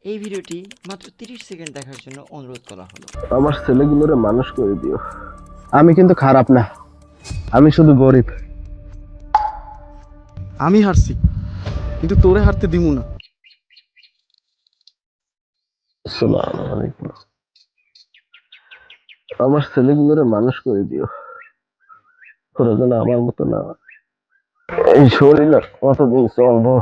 এই ভিডিওটি মাত্র 30 সেকেন্ড দেখার জন্য অনুরোধ করা হলো। আমার ছেলেগুলোরে মানুষ করে দিও। আমি কিন্তু খারাপ না, আমি শুধু গরিব। আমি হারছি, কিন্তু তোরে হারতে দিমু না। আসসালামু আলাইকুম। আমার ছেলেগুলোরে মানুষ করে দিও, ওরা যেন আমার মতো না। এই শরীর আর কতদিন চলবো?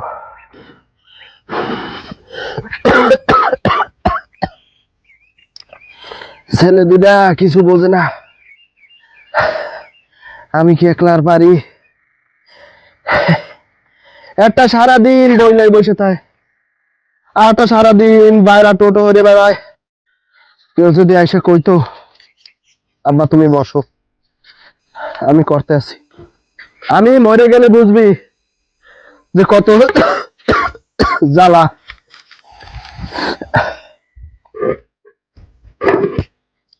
ছেলে দুটা কিছু বোঝে না, আমি কি একলা আর পারি? একটা সারাদিন বইলাই বসে থাকে, আর একটা সারাদিন বাইরা টোটো হয়ে বেড়ায়। কেউ যদি এসে কইতো আব্বা তুমি বসো, আমি করতে আছি। আমি মরে গেলে বুঝবি যে কত জ্বালা।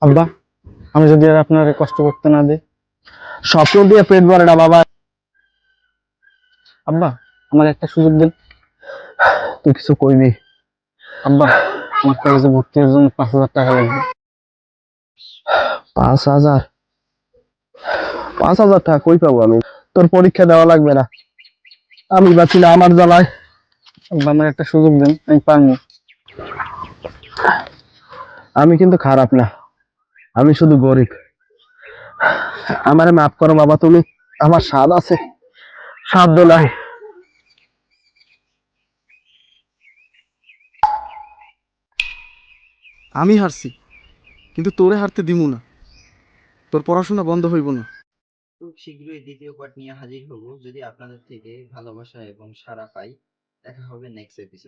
আব্বা, আমি যদি আর আপনার কষ্ট করতে না দিই। স্বপ্ন দিয়ে পেট ভরে না বাবা। আব্বা, আমার একটা সুযোগ দিন। তুই কিছু কইবি? আব্বা, আমার কলেজে ভর্তির জন্য 5,000 টাকা লাগবে। 5,000? 5,000 টাকা কই পাবো আমি? তোর পরীক্ষা দেওয়া লাগবে না, আমি বাঁচি না আমার জ্বালায়। আব্বা, আমার একটা সুযোগ দিন, আমি পারবো। আমি কিন্তু খারাপ না, আমি শুধু গরিব। আমারে মাফ করো বাবা তুমি। আমার স্বাদ আছে, সাধ্য নাই। আমি হারছি, কিন্তু তোরে হারতে দিমু না। তোর পড়াশোনা বন্ধ হইব না। খুব শীঘ্রই দ্বিতীয় পার্ট নিয়ে হাজির হব, যদি আপনাদের থেকে ভালোবাসা এবং সাড়া পাই। দেখা হবে নেক্সট এপিসোড।